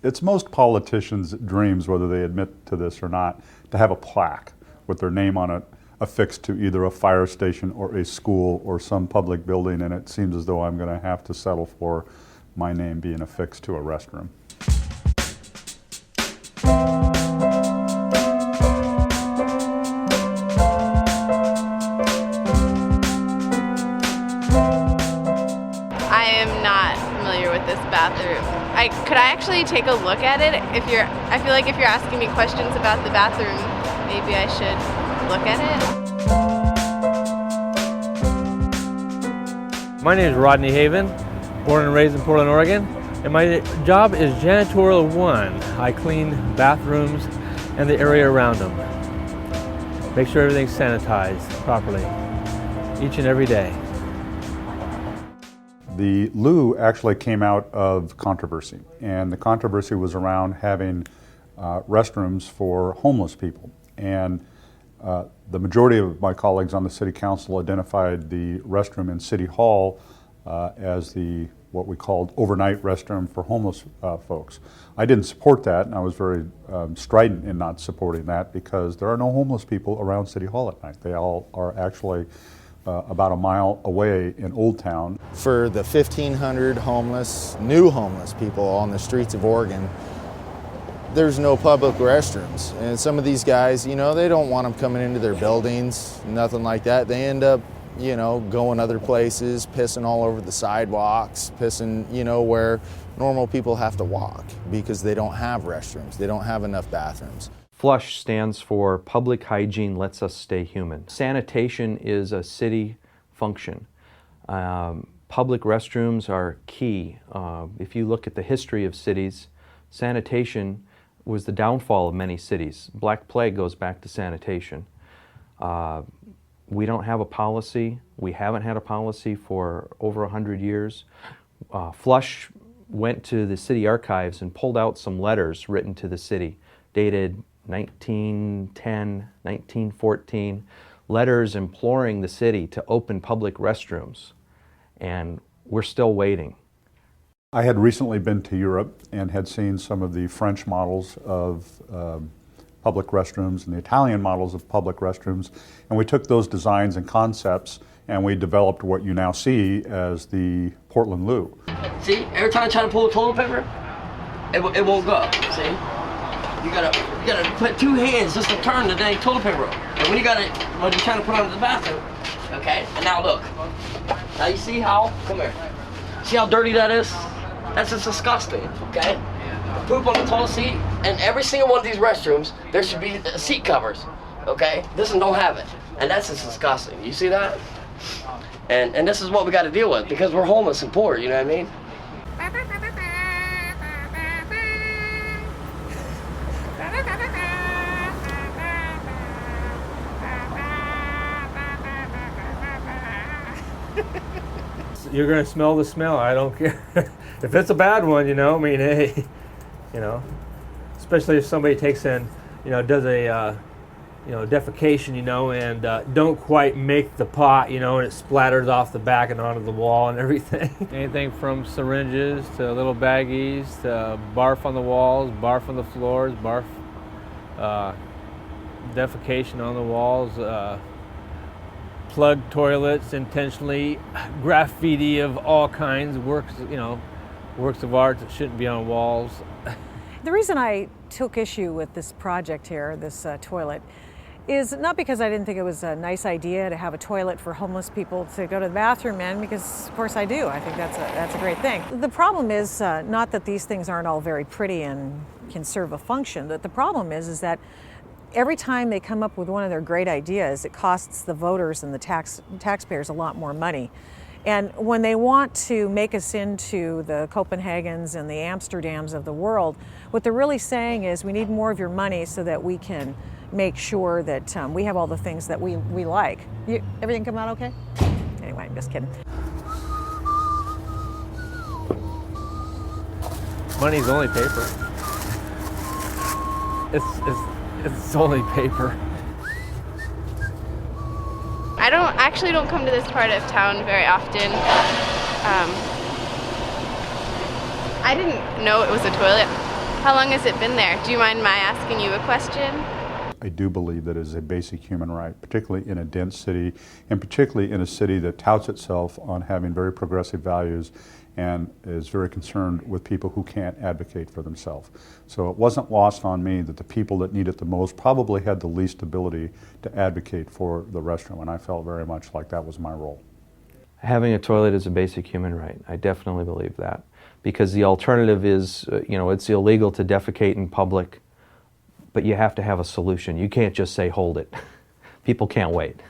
It's most politicians' dreams, whether they admit to this or not, to have a plaque with their name on it affixed to either a fire station or a school or some public building, and it seems as though I'm going to have to settle for my name being affixed to a restroom. I am not familiar with this bathroom. Could I actually take a look at it? I feel like if you're asking me questions about the bathroom, maybe I should look at it. My name is Rodney Haven, born and raised in Portland, Oregon, and my job is Janitorial 1. I clean bathrooms and the area around them. Make sure everything's sanitized properly, each and every day. The Loo actually came out of controversy, and the controversy was around having restrooms for homeless people. And the majority of my colleagues on the City Council identified the restroom in City Hall as what we called overnight restroom for homeless folks. I didn't support that, and I was very strident in not supporting that because there are no homeless people around City Hall at night. They all are actually about a mile away in Old Town. For the 1,500 new homeless people on the streets of Oregon, there's no public restrooms. And some of these guys, they don't want them coming into their buildings, nothing like that. They end up, going other places, pissing all over the sidewalks, pissing, where normal people have to walk because they don't have restrooms. They don't have enough bathrooms. FLUSH stands for Public Hygiene Lets Us Stay Human. Sanitation is a city function. Public restrooms are key. If you look at the history of cities, sanitation was the downfall of many cities. Black Plague goes back to sanitation. We don't have a policy. We haven't had a policy for over 100 years. FLUSH went to the city archives and pulled out some letters written to the city, dated 1910, 1914, letters imploring the city to open public restrooms, and we're still waiting. I had recently been to Europe and had seen some of the French models of public restrooms and the Italian models of public restrooms, and we took those designs and concepts and we developed what you now see as the Portland Loo. See, every time I try to pull the toilet paper, it won't go, see? You gotta put two hands just to turn the dang toilet paper up. And when you're trying to put it under the bathroom, okay? And now look. Now you see how, come here. See how dirty that is? That's just disgusting, okay? Poop on the toilet seat, and every single one of these restrooms, there should be seat covers, okay? This one don't have it. And that's just disgusting. You see that? And this is what we gotta deal with because we're homeless and poor, you know what I mean? You're going to smell the smell. I don't care. If it's a bad one, hey, especially if somebody takes in, does a, defecation, and don't quite make the pot, and it splatters off the back and onto the wall and everything. Anything from syringes to little baggies to barf on the walls, barf on the floors, barf, defecation on the walls, plugged toilets intentionally, graffiti of all kinds, works of art that shouldn't be on walls. The reason I took issue with this project here, this toilet, is not because I didn't think it was a nice idea to have a toilet for homeless people to go to the bathroom in, because of course I do. I think that's a great thing. The problem is not that these things aren't all very pretty and can serve a function. But the problem is that every time they come up with one of their great ideas, it costs the voters and the taxpayers a lot more money. And when they want to make us into the Copenhagens and the Amsterdams of the world, what they're really saying is we need more of your money so that we can make sure that we have all the things that we like. Everything come out okay? Anyway, I'm just kidding. Money's only paper. It's only paper. I actually don't come to this part of town very often. I didn't know it was a toilet How long has it been there? Do you mind my asking you a question? I do believe that it is a basic human right, particularly in a dense city, and particularly in a city that touts itself on having very progressive values and is very concerned with people who can't advocate for themselves. So it wasn't lost on me that the people that need it the most probably had the least ability to advocate for the restroom, and I felt very much like that was my role. Having a toilet is a basic human right. I definitely believe that. Because the alternative is, it's illegal to defecate in public, but you have to have a solution. You can't just say, hold it. People can't wait.